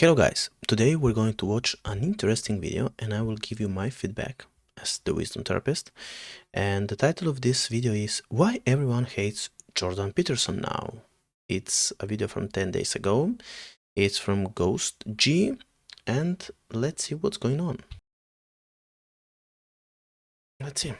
Hello guys, today we're going to watch an interesting video and I will give you my feedback as the wisdom therapist. And the title of this video is Why Everyone Hates Jordan Peterson Now. It's a video from 10 days ago. It's from Ghost G and let's see what's going on. Let's see.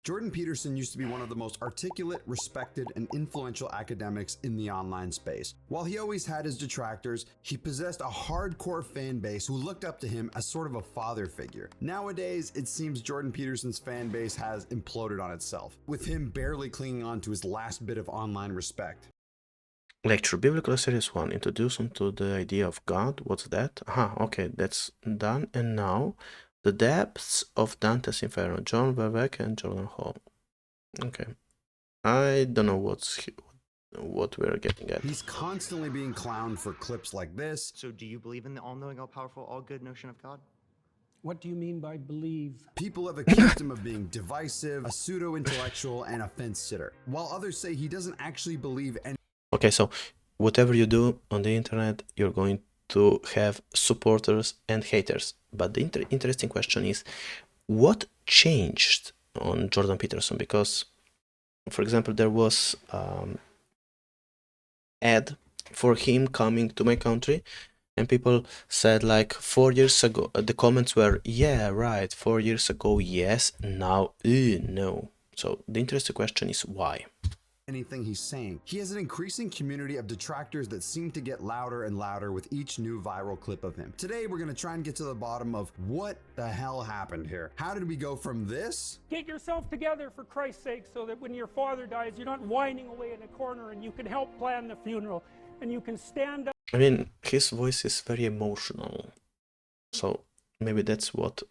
Jordan Peterson used to be one of the most articulate, respected, and influential academics in the online space. While he always had his detractors, he possessed a hardcore fan base who looked up to him as sort of a father figure. Nowadays, it seems Jordan Peterson's fan base has imploded on itself, with him barely clinging on to his last bit of online respect. Lecture Biblical Series 1, Introduction to the Idea of God. What's that? Okay, that's done. And now, The Depths of Dante's Inferno, John Verbeck and Jordan Hall. Okay. I don't know what we're getting at. He's constantly being clowned for clips like this. So do you believe in the all-knowing, all-powerful, all-good notion of God? What do you mean by believe? People have accused him of being divisive, a pseudo-intellectual, and a fence-sitter, while others say he doesn't actually believe any. Okay, so whatever you do on the internet, you're going to have supporters and haters. But the interesting question is, what changed on Jordan Peterson? Because, for example, there was ad for him coming to my country, and people said like 4 years ago, the comments were, yeah, right, 4 years ago, yes, now, no. So the interesting question is why? Anything he's saying. He has an increasing community of detractors that seem to get louder and louder with each new viral clip of him. Today, we're going to try and get to the bottom of what the hell happened here. How did we go from this? Get yourself together for Christ's sake so that when your father dies, you're not whining away in a corner and you can help plan the funeral and you can stand up. I mean, his voice is very emotional. So maybe that's what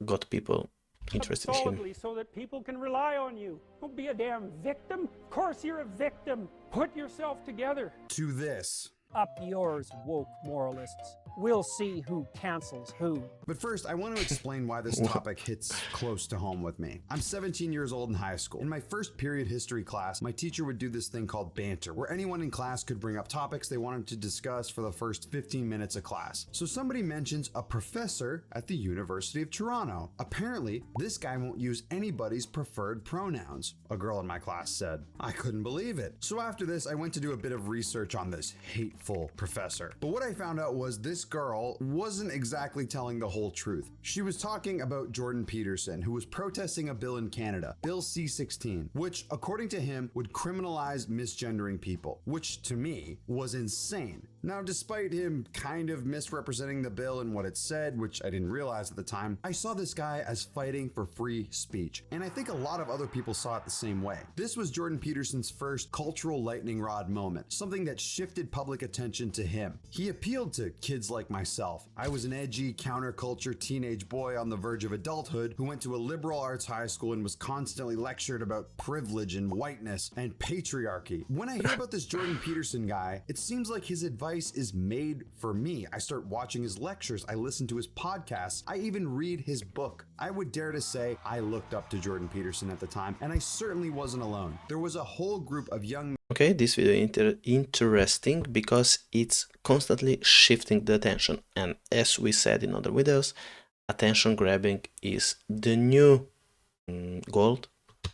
got people interested in him. Solidly so that people can rely on you. Don't be a damn victim. Of course you're a victim. Put yourself together. To this. Up yours, woke moralists. We'll see who cancels who. But first, I want to explain why this topic hits close to home with me. I'm 17 years old in high school. In my first period history class, my teacher would do this thing called banter, where anyone in class could bring up topics they wanted to discuss for the first 15 minutes of class. So somebody mentions a professor at the University of Toronto. Apparently, this guy won't use anybody's preferred pronouns, a girl in my class said. I couldn't believe it. So after this, I went to do a bit of research on this hateful professor. But what I found out was this girl wasn't exactly telling the whole truth. She was talking about Jordan Peterson, who was protesting a bill in Canada, Bill C-16, which, according to him, would criminalize misgendering people, which to me was insane. Now, despite him kind of misrepresenting the bill and what it said, which I didn't realize at the time, I saw this guy as fighting for free speech. And I think a lot of other people saw it the same way. This was Jordan Peterson's first cultural lightning rod moment, something that shifted public attention to him. He appealed to kids like myself. I was an edgy, counterculture teenage boy on the verge of adulthood who went to a liberal arts high school and was constantly lectured about privilege and whiteness and patriarchy. When I hear about this Jordan Peterson guy, it seems like his advice is made for me. I start watching his lectures, I listen to his podcasts, I even read his book. I would dare to say I looked up to Jordan Peterson at the time, and I certainly wasn't alone. There was a whole group of young. Okay, this video is interesting because it's constantly shifting the attention, and as we said in other videos, attention grabbing is the new gold.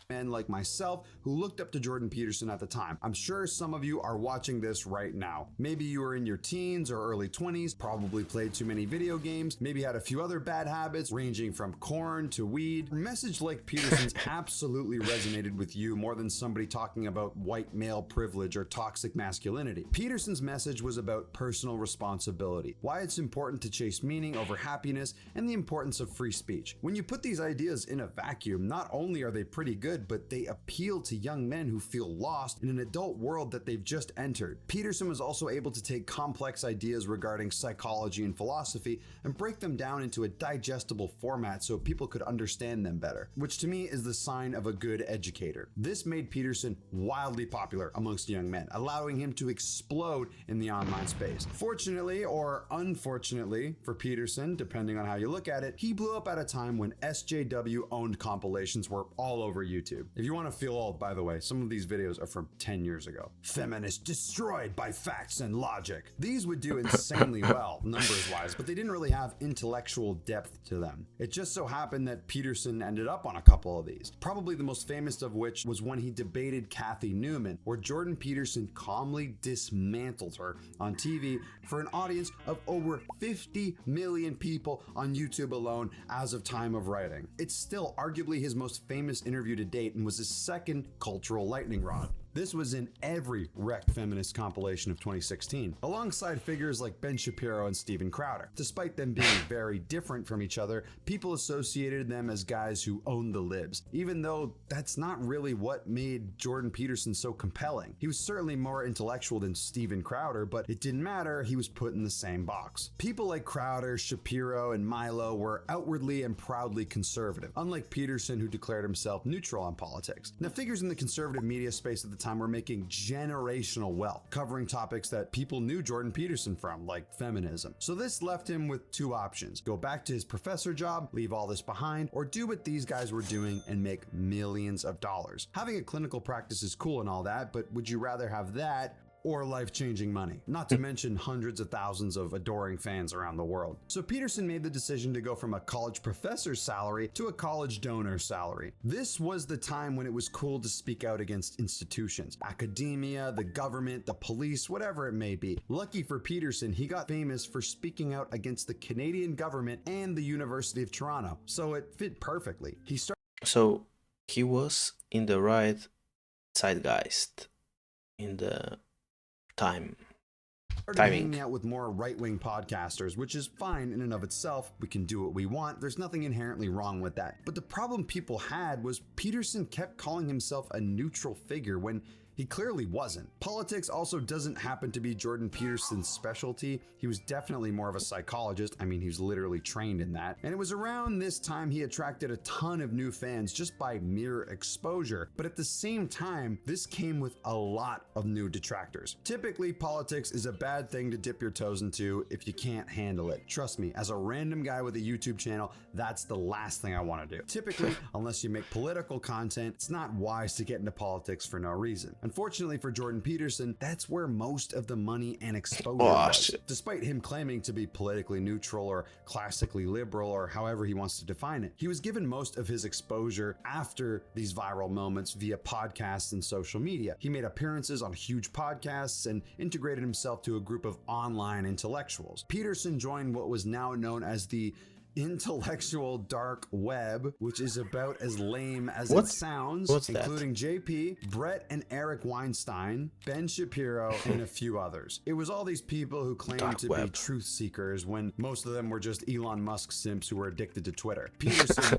Men like myself who looked up to Jordan Peterson at the time. I'm sure some of you are watching this right now. Maybe you were in your teens or early 20s, probably played too many video games, maybe had a few other bad habits ranging from corn to weed. A message like Peterson's absolutely resonated with you more than somebody talking about white male privilege or toxic masculinity. Peterson's message was about personal responsibility, why it's important to chase meaning over happiness, and the importance of free speech. When you put these ideas in a vacuum, not only are they pretty good, but they appeal to young men who feel lost in an adult world that they've just entered. Peterson was also able to take complex ideas regarding psychology and philosophy and break them down into a digestible format so people could understand them better, which to me is the sign of a good educator. This made Peterson wildly popular amongst young men, allowing him to explode in the online space. Fortunately, or unfortunately for Peterson, depending on how you look at it, he blew up at a time when SJW-owned compilations were all over YouTube. YouTube. If you want to feel old, by the way, some of these videos are from 10 years ago. Feminists destroyed by facts and logic. These would do insanely well, numbers-wise, but they didn't really have intellectual depth to them. It just so happened that Peterson ended up on a couple of these. Probably the most famous of which was when he debated Kathy Newman, where Jordan Peterson calmly dismantled her on TV for an audience of over 50 million people on YouTube alone as of time of writing. It's still arguably his most famous interview to date and was his second cultural lightning rod. This was in every wrecked feminist compilation of 2016, alongside figures like Ben Shapiro and Steven Crowder. Despite them being very different from each other, people associated them as guys who owned the libs, even though that's not really what made Jordan Peterson so compelling. He was certainly more intellectual than Steven Crowder, but it didn't matter, he was put in the same box. People like Crowder, Shapiro, and Milo were outwardly and proudly conservative, unlike Peterson, who declared himself neutral on politics. Now, figures in the conservative media space at the time were making generational wealth, covering topics that people knew Jordan Peterson from, like feminism. So this left him with two options: go back to his professor job, leave all this behind, or do what these guys were doing and make millions of dollars. Having a clinical practice is cool and all that, but would you rather have that or life-changing money? Not to mention hundreds of thousands of adoring fans around the world. So Peterson made the decision to go from a college professor's salary to a college donor's salary. This was the time when it was cool to speak out against institutions, academia, the government, the police, whatever it may be. Lucky for Peterson, he got famous for speaking out against the Canadian government and the University of Toronto, so it fit perfectly. So he was in the right zeitgeist in the timing. Hanging out with more right-wing podcasters, which is fine in and of itself. We can do what we want. There's nothing inherently wrong with that. But the problem people had was Peterson kept calling himself a neutral figure when he clearly wasn't. Politics also doesn't happen to be Jordan Peterson's specialty. He was definitely more of a psychologist. I mean, he was literally trained in that. And it was around this time he attracted a ton of new fans just by mere exposure. But at the same time, this came with a lot of new detractors. Typically, politics is a bad thing to dip your toes into if you can't handle it. Trust me, as a random guy with a YouTube channel, that's the last thing I want to do. Typically, unless you make political content, it's not wise to get into politics for no reason. Unfortunately for Jordan Peterson, that's where most of the money and exposure was. Despite him claiming to be politically neutral or classically liberal or however he wants to define it, he was given most of his exposure after these viral moments via podcasts and social media. He made appearances on huge podcasts and integrated himself to a group of online intellectuals. Peterson joined what was now known as the intellectual dark web, which is about as lame as it sounds, including JP, Brett and Eric Weinstein, Ben Shapiro, and a few others. It was all these people who claimed to be truth seekers when most of them were just Elon Musk simps who were addicted to Twitter. Peterson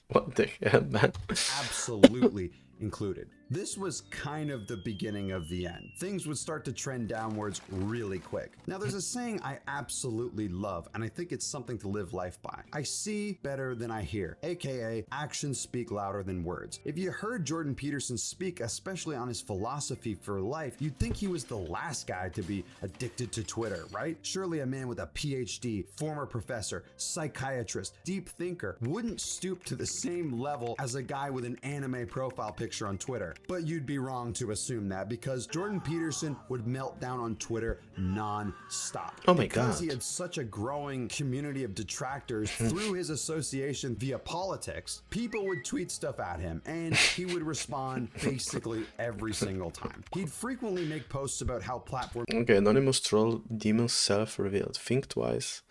what the hell, man? Absolutely included. This was kind of the beginning of the end. Things would start to trend downwards really quick. Now, there's a saying I absolutely love, and I think it's something to live life by. I see better than I hear, aka actions speak louder than words. If you heard Jordan Peterson speak, especially on his philosophy for life, you'd think he was the last guy to be addicted to Twitter, right? Surely a man with a PhD, former professor, psychiatrist, deep thinker wouldn't stoop to the same level as a guy with an anime profile picture on Twitter. But you'd be wrong to assume that, because Jordan Peterson would melt down on Twitter non-stop. Oh my because God. he had such a growing community of detractors through his association via politics, people would tweet stuff at him and he would respond basically every single time. He'd frequently make posts about how platforms... Okay, anonymous troll demon self-revealed. Think twice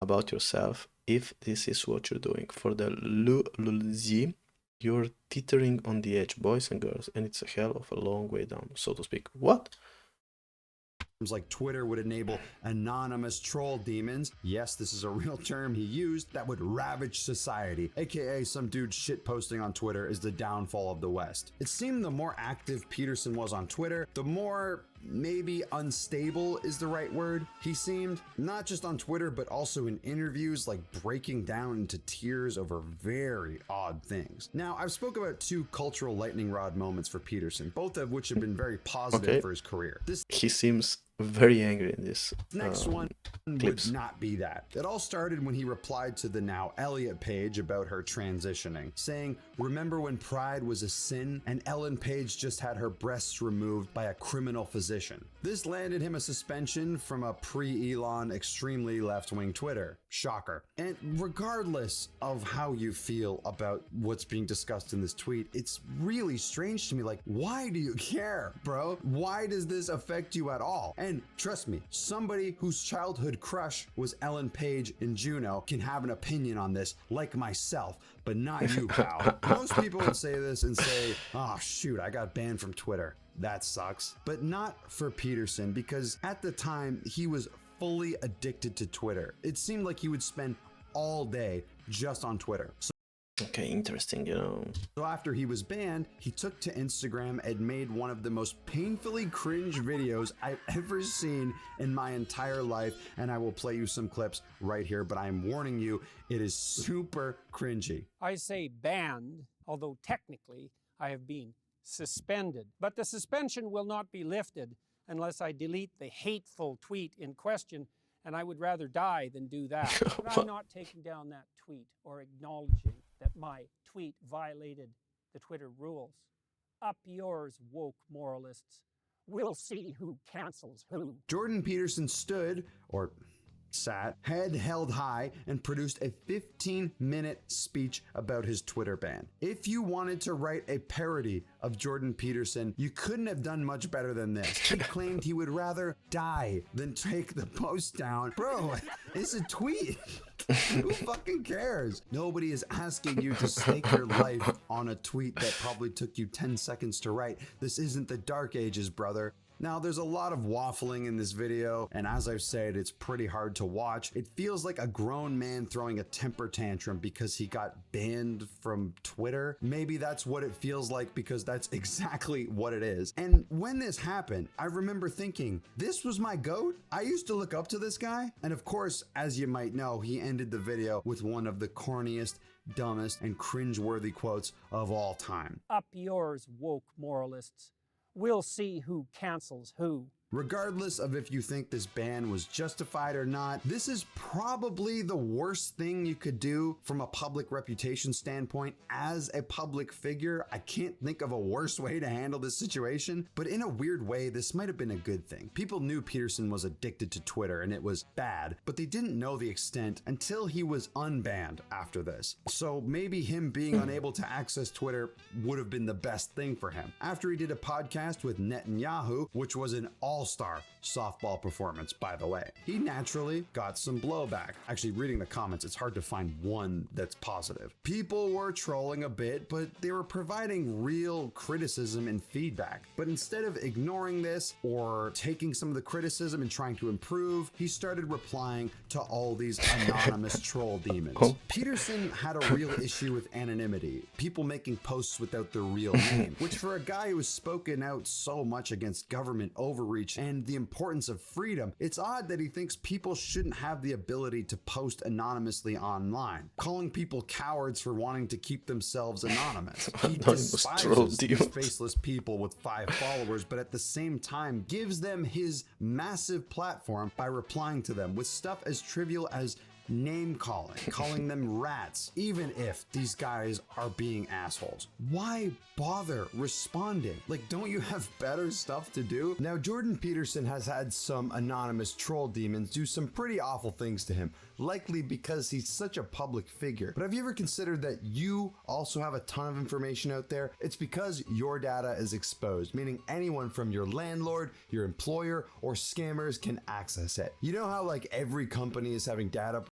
about yourself if this is what you're doing. For the Lulzi, you're teetering on the edge, boys and girls, and it's a hell of a long way down, so to speak. What? Like Twitter would enable anonymous troll demons, yes, this is a real term he used, that would ravage society, aka some dude shit posting on Twitter is the downfall of the West. It seemed the more active Peterson was on Twitter, the more maybe unstable is the right word he seemed, not just on Twitter but also in interviews, like breaking down into tears over very odd things. Now, I've spoke about two cultural lightning rod moments for Peterson, both of which have been very positive for his career. He seems very angry in this Next one clips. would not be that. It all started when he replied to the now Elliot page about her transitioning, saying, "Remember when pride was a sin and Ellen Page just had her breasts removed by a criminal physician?" This landed him a suspension from a pre-Elon extremely left-wing Twitter. Shocker. And regardless of how you feel about what's being discussed in this tweet, it's really strange to me. Like, why do you care, bro? Why does this affect you at all? And trust me, somebody whose childhood crush was Ellen Page in Juno can have an opinion on this, like myself, but not you, pal. Most people would say this and say, "Oh shoot, I got banned from Twitter. That sucks." But not for Peterson, because at the time he was fully addicted to Twitter. It seemed like he would spend all day just on Twitter. Okay, interesting, you know. So after he was banned, he took to Instagram and made one of the most painfully cringe videos I've ever seen in my entire life. And I will play you some clips right here, but I'm warning you, it is super cringy. I say banned, although technically I have been suspended. But the suspension will not be lifted unless I delete the hateful tweet in question, and I would rather die than do that. But I'm not taking down that tweet or acknowledging that my tweet violated the Twitter rules. Up yours, woke moralists. We'll see who cancels who. Jordan Peterson stood, or sat, head held high, and produced a 15-minute speech about his Twitter ban. If you wanted to write a parody of Jordan Peterson, you couldn't have done much better than this. He claimed he would rather die than take the post down. Bro, it's a tweet. Who fucking cares? Nobody is asking you to stake your life on a tweet that probably took you 10 seconds to write. This isn't the dark ages, brother. Now, there's a lot of waffling in this video, and as I've said, it's pretty hard to watch. It feels like a grown man throwing a temper tantrum because he got banned from Twitter. Maybe that's what it feels like, because that's exactly what it is. And when this happened, I remember thinking, this was my GOAT? I used to look up to this guy. And of course, as you might know, he ended the video with one of the corniest, dumbest, and cringeworthy quotes of all time. Up yours, woke moralists. We'll see who cancels who. Regardless of if you think this ban was justified or not, this is probably the worst thing you could do from a public reputation standpoint as a public figure. I can't think of a worse way to handle this situation, but in a weird way, this might have been a good thing. People knew Peterson was addicted to Twitter and it was bad, but they didn't know the extent until he was unbanned after this. So maybe him being unable to access Twitter would have been the best thing for him. After he did a podcast with Netanyahu, which was an all-star softball performance, by the way, he naturally got some blowback. Actually, reading the comments, it's hard to find one that's positive. People were trolling a bit, but they were providing real criticism and feedback. But instead of ignoring this or taking some of the criticism and trying to improve, he started replying to all these anonymous troll demons. Peterson had a real issue with anonymity, people making posts without their real name, which for a guy who has spoken out so much against government overreach and the importance of freedom, it's odd that he thinks people shouldn't have the ability to post anonymously online, calling people cowards for wanting to keep themselves anonymous. He despises these faceless people with 5 followers, but at the same time gives them his massive platform by replying to them with stuff as trivial as name calling them rats, even if these guys are being assholes. Why bother responding? Like, don't you have better stuff to do? Now, Jordan Peterson has had some anonymous troll demons do some pretty awful things to him, likely because he's such a public figure. But have you ever considered that you also have a ton of information out there? It's because your data is exposed, meaning anyone from your landlord, your employer, or scammers can access it. You know how like every company is having data?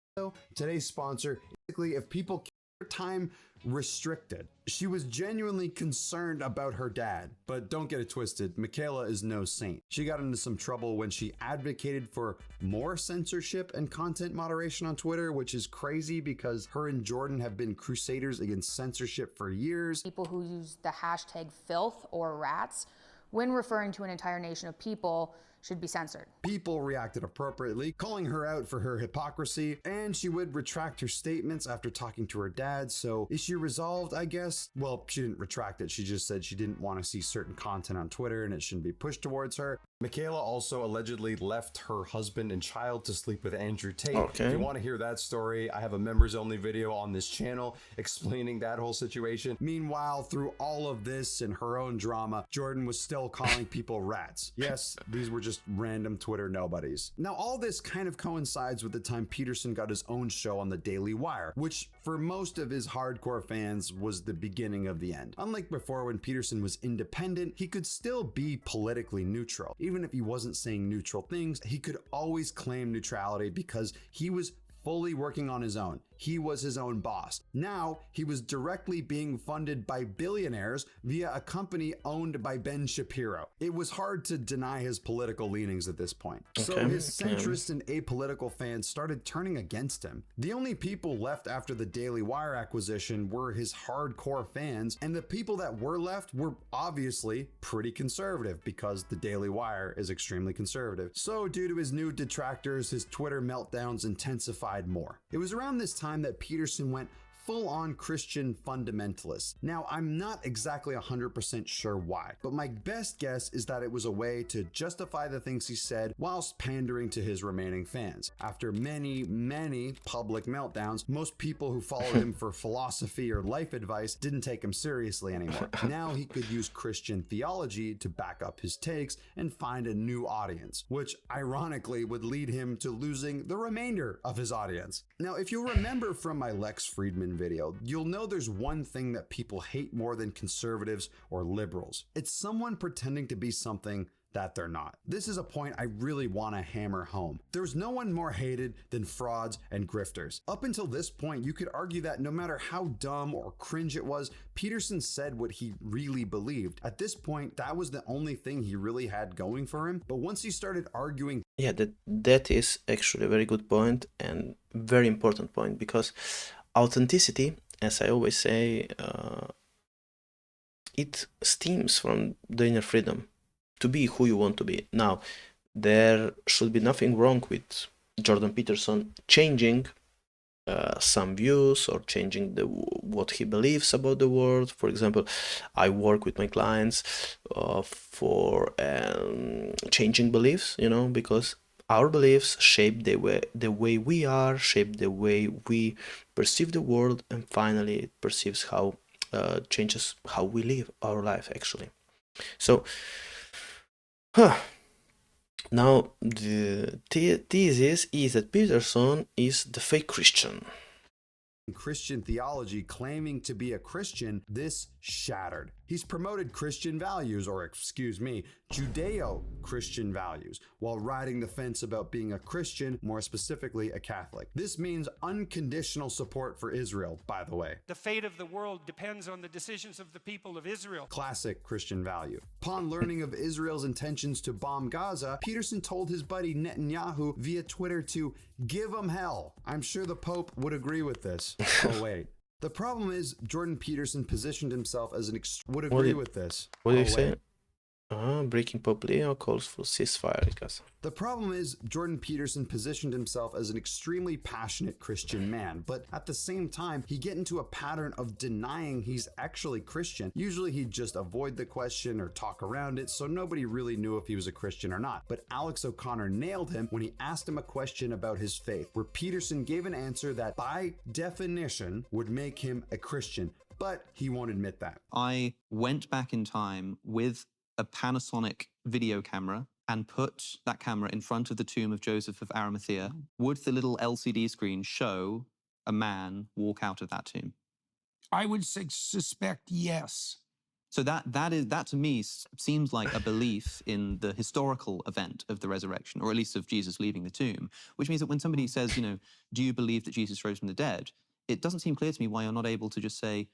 Today's sponsor, basically, if people keep their time restricted. She was genuinely concerned about her dad, but don't get it twisted, Michaela is no saint. She got into some trouble when she advocated for more censorship and content moderation on Twitter, which is crazy because her and Jordan have been crusaders against censorship for years. People who use the hashtag filth or rats when referring to an entire nation of people should be censored. People reacted appropriately, calling her out for her hypocrisy, and she would retract her statements after talking to her dad. So is she resolved, I guess? Well, she didn't retract it. She just said she didn't want to see certain content on Twitter and it shouldn't be pushed towards her. Michaela also allegedly left her husband and child to sleep with Andrew Tate. Okay. If you want to hear that story, I have a members only video on this channel explaining that whole situation. Meanwhile, through all of this and her own drama, Jordan was still calling people rats. Yes, these were just random Twitter nobodies. Now, all this kind of coincides with the time Peterson got his own show on the Daily Wire, which for most of his hardcore fans was the beginning of the end. Unlike before, when Peterson was independent, he could still be politically neutral. Even if he wasn't saying neutral things, he could always claim neutrality because he was fully working on his own. He was his own boss. Now, he was directly being funded by billionaires via a company owned by Ben Shapiro. It was hard to deny his political leanings at this point. So his centrist and apolitical fans started turning against him. The only people left after the Daily Wire acquisition were his hardcore fans, and the people that were left were obviously pretty conservative because the Daily Wire is extremely conservative. So due to his new detractors, his Twitter meltdowns intensified more. It was around this time that Peterson went full-on Christian fundamentalist. Now, I'm not exactly 100% sure why, but my best guess is that it was a way to justify the things he said whilst pandering to his remaining fans. After many public meltdowns, most people who followed him for philosophy or life advice didn't take him seriously anymore. Now he could use Christian theology to back up his takes and find a new audience, which ironically would lead him to losing the remainder of his audience. Now, if you remember from my Lex Friedman video, you'll know there's one thing that people hate more than conservatives or liberals. It's someone pretending to be something that they're not. This is a point I really want to hammer home. There's no one more hated than frauds and grifters. Up until this point, you could argue that no matter how dumb or cringe it was, Peterson said what he really believed. At this point, that was the only thing he really had going for him. But once he started arguing, yeah, that is actually a very good point and very important point, because authenticity, as I always say, it stems from the inner freedom to be who you want to be. Now, there should be nothing wrong with Jordan Peterson changing some views or changing what he believes about the world. For example, I work with my clients for changing beliefs, because our beliefs shape the way we are, shape the way we perceive the world, and finally it perceives how changes how we live our life actually. So now the thesis is that Peterson is the fake Christian. Christian theology, claiming to be a Christian, this shattered. He's promoted Christian values, or Judeo-Christian values, while riding the fence about being a Christian, more specifically a Catholic. This means unconditional support for Israel, by the way. The fate of the world depends on the decisions of the people of Israel. Classic Christian value. Upon learning of Israel's intentions to bomb Gaza, Peterson told his buddy Netanyahu via Twitter to give him hell. I'm sure the Pope would agree with this. Oh wait. The problem is Jordan Peterson positioned himself as an What do you say? Breaking Pope Leo calls for ceasefire, because the problem is Jordan Peterson positioned himself as an extremely passionate Christian man, but at the same time, he get into a pattern of denying he's actually Christian. Usually he'd just avoid the question or talk around it, so nobody really knew if he was a Christian or not. But Alex O'Connor nailed him when he asked him a question about his faith, where Peterson gave an answer that by definition would make him a Christian, but he won't admit that. I went back in time with a Panasonic video camera and put that camera in front of the tomb of Joseph of Arimathea. Would the little LCD screen show a man walk out of that tomb? I would suspect yes. So that to me seems like a belief in the historical event of the resurrection, or at least of Jesus leaving the tomb, which means that when somebody says, do you believe that Jesus rose from the dead? It doesn't seem clear to me why you're not able to just say,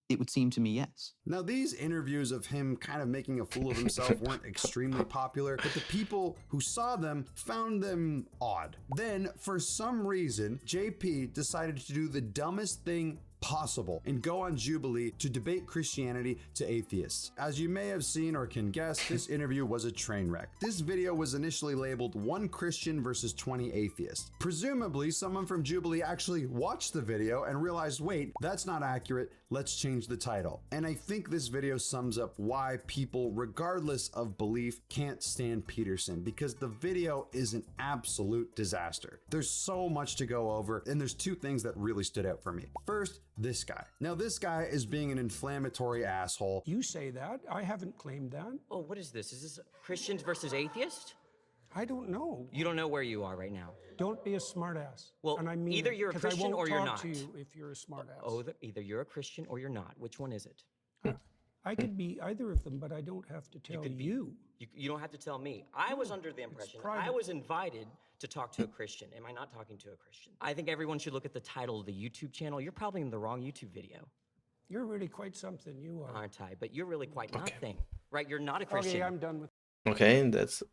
it would seem to me yes. Now, these interviews of him kind of making a fool of himself weren't extremely popular, but the people who saw them found them odd. Then, for some reason, JP decided to do the dumbest thing possible and go on Jubilee to debate Christianity to atheists. As you may have seen or can guess, this interview was a train wreck. This video was initially labeled 1 Christian versus 20 atheists. Presumably, someone from Jubilee actually watched the video and realized, wait, that's not accurate, let's change the title. And I think this video sums up why people, regardless of belief, can't stand Peterson, because the video is an absolute disaster. There's so much to go over, and there's 2 things that really stood out for me. First, this guy. Now, this guy is being an inflammatory asshole. You say that. I haven't claimed that. Oh, what is this? Is this Christians versus atheists? I don't know. You don't know where you are right now. Don't be a smartass. Well, and I mean either it, you're a 'cause I Christian won't or you're talk not. to you if you're a smartass. Oh, either you're a Christian or you're not. Which one is it? I could be either of them, but I don't have to tell you. You don't have to tell me. I was under the impression I was invited to talk to a Christian. Am I not talking to a Christian? I think everyone should look at the title of the YouTube channel. You're probably in the wrong YouTube video. You're really quite something, you are. Aren't I? But you're really quite nothing. Right? You're not a Christian. Okay, I'm done with Okay, that's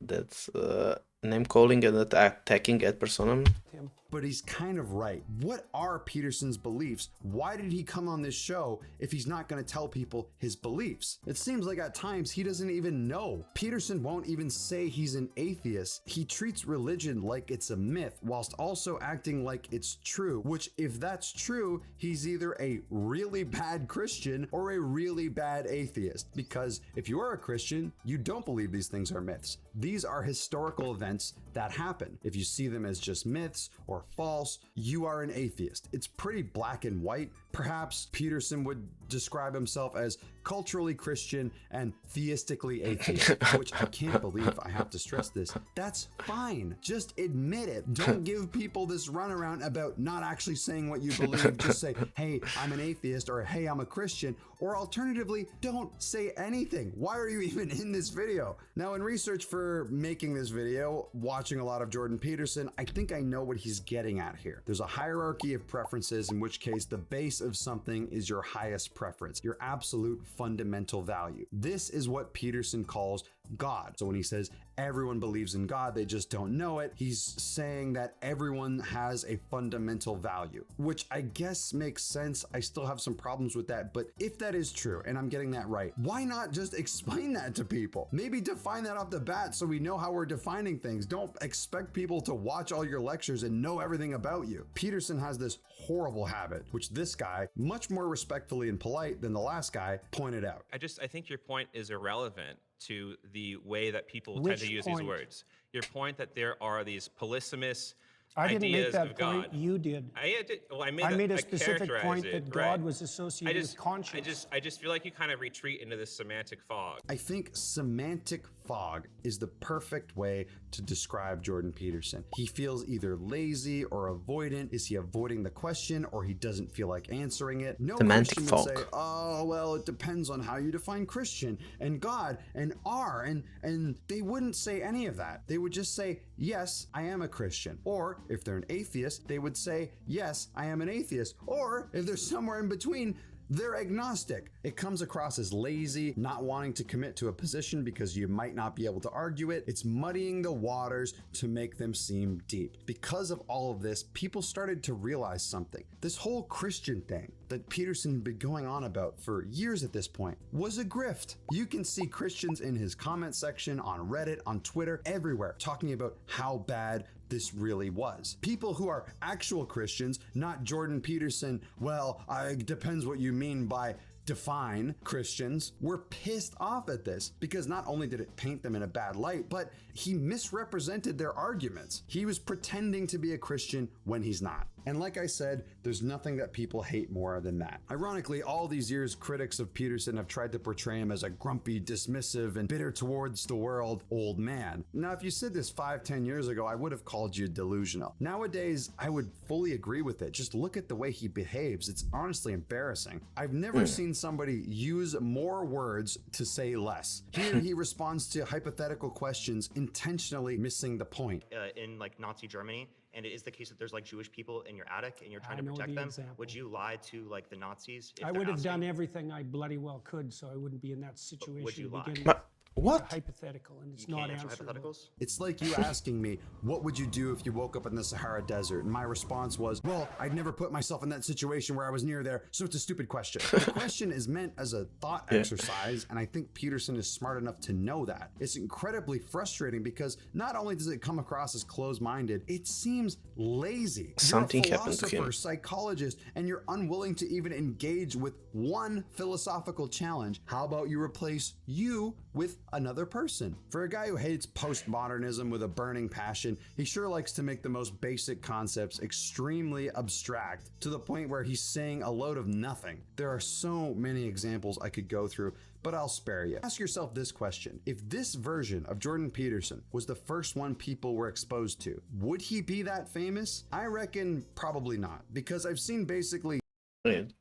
name calling and attacking ad personam. him. But he's kind of right. What are Peterson's beliefs? Why did he come on this show if he's not going to tell people his beliefs? It seems like at times he doesn't even know. Peterson won't even say he's an atheist. He treats religion like it's a myth whilst also acting like it's true, which if that's true, he's either a really bad Christian or a really bad atheist. Because if you are a Christian, you don't believe these things are myths. These are historical events that happen. If you see them as just myths or false, you are an atheist. It's pretty black and white. Perhaps Peterson would describe himself as culturally Christian and theistically atheist, which I can't believe I have to stress this. That's fine. Just admit it. Don't give people this runaround about not actually saying what you believe. Just say, hey, I'm an atheist, or hey, I'm a Christian, or alternatively, don't say anything. Why are you even in this video? Now, in research for making this video, watching a lot of Jordan Peterson, I think I know what he's getting at here. There's a hierarchy of preferences, in which case the base of something is your highest preference, your absolute fundamental value. This is what Peterson calls God. So when he says everyone believes in God, they just don't know it, he's saying that everyone has a fundamental value, which I guess makes sense. I still have some problems with that, but if that is true and I'm getting that right, why not just explain that to people? Maybe define that off the bat so we know how we're defining things. Don't expect people to watch all your lectures and know everything about you. Peterson has this horrible habit, which this guy, much more respectfully and polite than the last guy, pointed out. I think your point is irrelevant to the way that people Which tend to use point? these words. Your point that there are these polysemous I didn't make ideas that of God. point. You did. I did. Well, I made, I made a I specific characterized point it, that God right. was associated with conscience. I just feel like you kind of retreat into this semantic fog. I think semantic fog is the perfect way to describe Jordan Peterson. He feels either lazy or avoidant. Is he avoiding the question, or he doesn't feel like answering it? No Semantic Christian would fog. say, oh, well, it depends on how you define Christian and God and are, and they wouldn't say any of that. They would just say, yes, I am a Christian. Or if they're an atheist, they would say, yes, I am an atheist. Or if they're somewhere in between, they're agnostic. It comes across as lazy, not wanting to commit to a position because you might not be able to argue it. It's muddying the waters to make them seem deep. Because of all of this, people started to realize something. This whole Christian thing that Peterson had been going on about for years at this point was a grift. You can see Christians in his comment section, on Reddit, on Twitter, everywhere, talking about how bad this really was. People who are actual Christians, not Jordan Peterson, well, it depends what you mean by define Christians, were pissed off at this because not only did it paint them in a bad light, but he misrepresented their arguments. He was pretending to be a Christian when he's not. And like I said, there's nothing that people hate more than that. Ironically, all these years, critics of Peterson have tried to portray him as a grumpy, dismissive, and bitter towards the world old man. Now, if you said this 5-10 years ago, I would have called you delusional. Nowadays, I would fully agree with it. Just look at the way he behaves. It's honestly embarrassing. I've never seen somebody use more words to say less. Here, he responds to hypothetical questions, intentionally missing the point. In like Nazi Germany, and it is the case that there's like Jewish people in your attic and you're trying to know protect the them, example. would you lie to like the Nazis? If I they're would have done asking? everything I bloody well could so I wouldn't be in that situation Would you to lie? begin with. What? It's a hypothetical, and it's You not can't answer answerable. hypotheticals? It's like you asking me, what would you do if you woke up in the Sahara Desert? And my response was, well, I'd never put myself in that situation where I was near there, so it's a stupid question. The question is meant as a thought exercise, and I think Peterson is smart enough to know that. It's incredibly frustrating because not only does it come across as closed-minded, it seems lazy. Something You're a happened to him. philosopher, psychologist, and you're unwilling to even engage with one philosophical challenge. How about you replace you with another person? For a guy who hates postmodernism with a burning passion, he sure likes to make the most basic concepts extremely abstract to the point where he's saying a load of nothing. There are so many examples I could go through, but I'll spare you. Ask yourself this question. If this version of Jordan Peterson was the first one people were exposed to, would he be that famous? I reckon probably not, because I've seen basically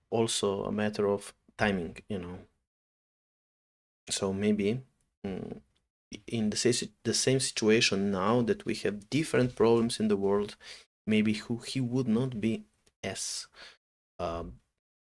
also a matter of timing, you know. So maybe in the same situation now that we have different problems in the world, maybe he would not be as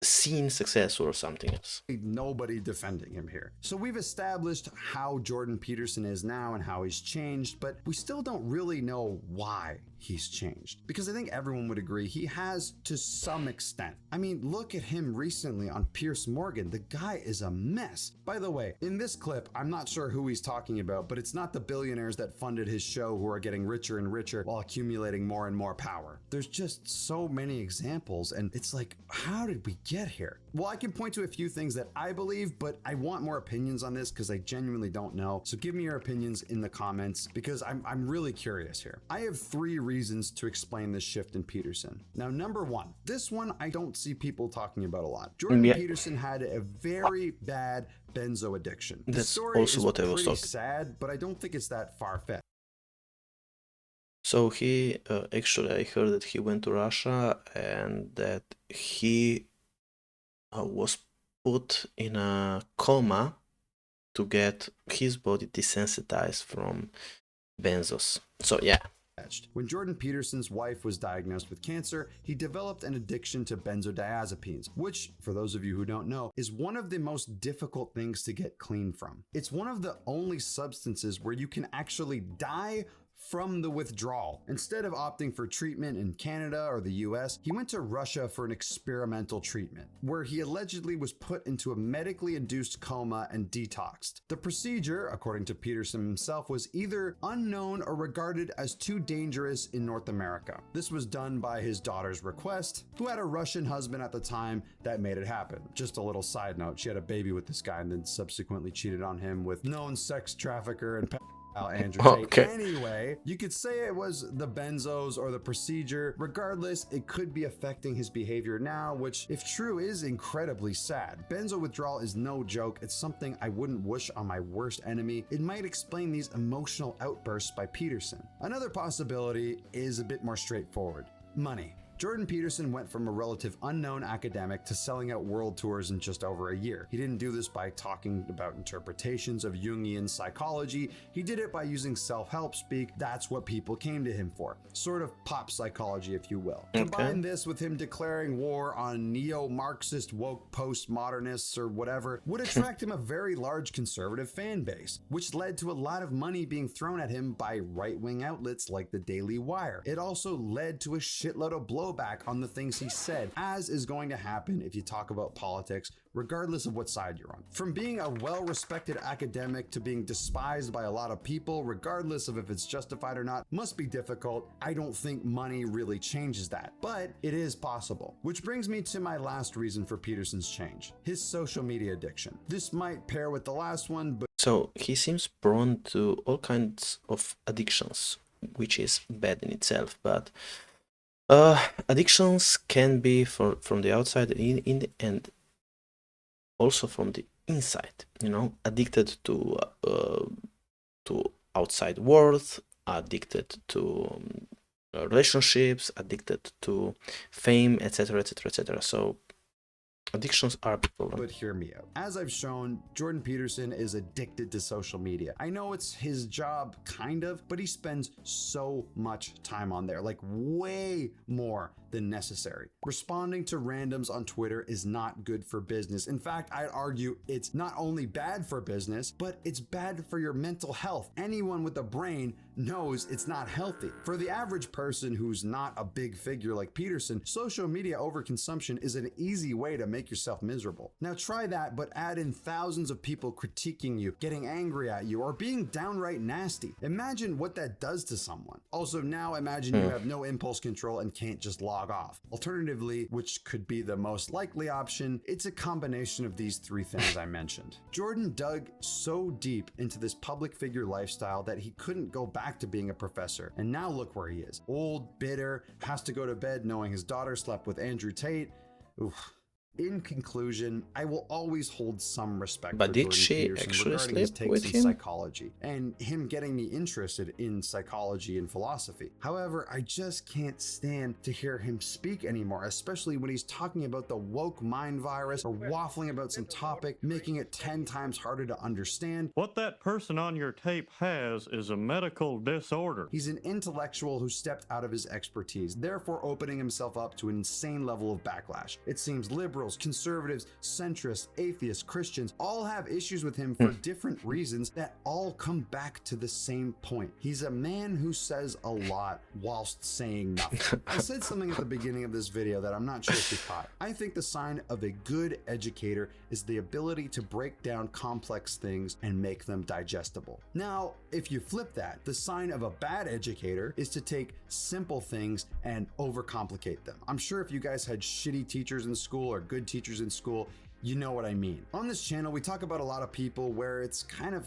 seen successful or something else. nobody defending him here. So we've established how Jordan Peterson is now and how he's changed, but we still don't really know why he's changed. Because I think everyone would agree he has to some extent. I mean, look at him recently on Piers Morgan. The guy is a mess. By the way, in this clip, I'm not sure who he's talking about, but it's not the billionaires that funded his show who are getting richer and richer while accumulating more and more power. There's just so many examples, and it's like, how did we get here? Well, I can point to a few things that I believe, but I want more opinions on this because I genuinely don't know. So give me your opinions in the comments because I'm really curious here. I have 3 reasons to explain this shift in Peterson. Now, number 1, this one I don't see people talking about a lot. Jordan Peterson had a very bad benzo addiction. The story also is what I was pretty talking. sad, but I don't think it's that far-fetched. So he actually, I heard that he went to Russia and that he was put in a coma to get his body desensitized from benzos. So yeah. When Jordan Peterson's wife was diagnosed with cancer, he developed an addiction to benzodiazepines, which, for those of you who don't know, is one of the most difficult things to get clean from. It's one of the only substances where you can actually die from the withdrawal. Instead of opting for treatment in Canada or the US, he went to Russia for an experimental treatment, where he allegedly was put into a medically induced coma and detoxed. The procedure, according to Peterson himself, was either unknown or regarded as too dangerous in North America. This was done by his daughter's request, who had a Russian husband at the time that made it happen. Just a little side note, she had a baby with this guy and then subsequently cheated on him with known sex trafficker and Andrew Tate. Okay. Anyway, you could say it was the benzos or the procedure. Regardless, it could be affecting his behavior now, which, if true, is incredibly sad. Benzo withdrawal is no joke. It's something I wouldn't wish on my worst enemy. It might explain these emotional outbursts by Peterson. Another possibility is a bit more straightforward. Money. Jordan Peterson went from a relative unknown academic to selling out world tours in just over a year. He didn't do this by talking about interpretations of Jungian psychology. He did it by using self-help speak. That's what people came to him for. Sort of pop psychology, if you will. Okay. Combine this with him declaring war on neo-Marxist woke postmodernists or whatever would attract him a very large conservative fan base, which led to a lot of money being thrown at him by right-wing outlets like the Daily Wire. It also led to a shitload of blowback on the things he said, as is going to happen if you talk about politics, regardless of what side you're on. From being a well-respected academic to being despised by a lot of people, regardless of if it's justified or not, must be difficult. I don't think money really changes that, but it is possible. Which brings me to my last reason for Peterson's change, his social media addiction. This might pair with the last one, but So he seems prone to all kinds of addictions, which is bad in itself, but addictions can be from the outside and also from the inside, you know, addicted to outside world, addicted to relationships, addicted to fame, etc., etc., etc. So Addictions are a big problem. But hear me out. As I've shown, Jordan Peterson is addicted to social media. I know it's his job, kind of, but he spends so much time on there, like way more than necessary. Responding to randoms on Twitter is not good for business. In fact, I'd argue it's not only bad for business, but it's bad for your mental health. Anyone with a brain knows it's not healthy. For the average person who's not a big figure like Peterson, social media overconsumption is an easy way to make yourself miserable. Now try that, but add in thousands of people critiquing you, getting angry at you, or being downright nasty. Imagine what that does to someone. Also, now imagine you have no impulse control and can't just log off. Alternatively, which could be the most likely option, it's a combination of these three things I mentioned. Jordan dug so deep into this public figure lifestyle that he couldn't go back to being a professor, and now look where he is. Old, bitter, has to go to bed knowing his daughter slept with Andrew Tate. Oof. In conclusion, I will always hold some respect But for did Jordan she Peterson actually regarding his sleep takes with in him? psychology and him getting me interested in psychology and philosophy. However, I just can't stand to hear him speak anymore, especially when he's talking about the woke mind virus or waffling about some topic, making it 10 times harder to understand. What that person on your tape has is a medical disorder. He's an intellectual who stepped out of his expertise, therefore opening himself up to an insane level of backlash. It seems liberals, conservatives, centrists, atheists, Christians all have issues with him for different reasons that all come back to the same point. He's a man who says a lot whilst saying nothing. I said something at the beginning of this video that I'm not sure if you caught. I think the sign of a good educator is the ability to break down complex things and make them digestible. Now, if you flip that, the sign of a bad educator is to take simple things and overcomplicate them. I'm sure if you guys had shitty teachers in school or good teachers in school, you know what I mean. On this channel, we talk about a lot of people where it's kind of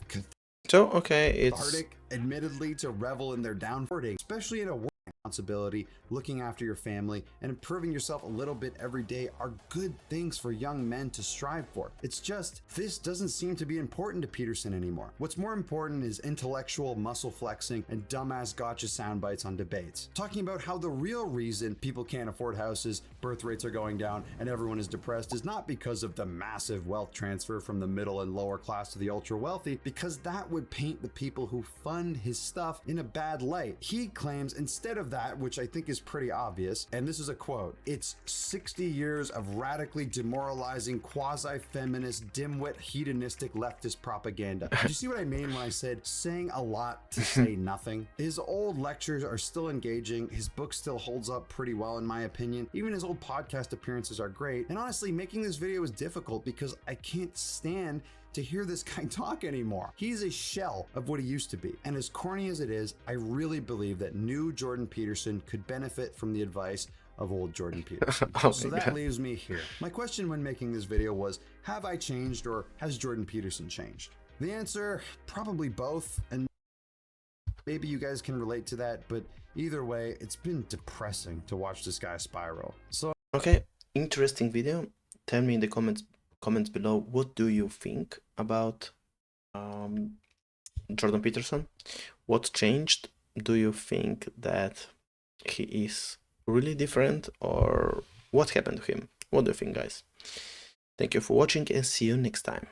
So, okay, it's... cathartic, admittedly, to revel in their downfall, especially in a work responsibility, looking after your family, and improving yourself a little bit every day are good things for young men to strive for. It's just, this doesn't seem to be important to Peterson anymore. What's more important is intellectual muscle flexing and dumbass gotcha sound bites on debates. Talking about how the real reason people can't afford houses, birth rates are going down, and everyone is depressed is not because of the massive wealth transfer from the middle and lower class to the ultra wealthy, because that would paint the people who fund his stuff in a bad light. He claims instead of that, which I think is pretty obvious, and this is a quote, it's 60 years of radically demoralizing, quasi-feminist, dimwit, hedonistic leftist propaganda. Do you see what I mean when I said saying a lot to say nothing? His old lectures are still engaging, his book still holds up pretty well in my opinion, even his old podcast appearances are great, and honestly making this video is difficult because I can't stand to hear this guy talk anymore. He's a shell of what he used to be. And as corny as it is, I really believe that new Jordan Peterson could benefit from the advice of old Jordan Peterson. So that leaves me here. My question when making this video was, have I changed or has Jordan Peterson changed? The answer, probably both. And maybe you guys can relate to that, but either way, it's been depressing to watch this guy spiral. So, okay, interesting video. Tell me in the comments below, what do you think about Jordan Peterson? What changed? Do you think that he is really different, or what happened to him? What do you think, guys? Thank you for watching and see you next time.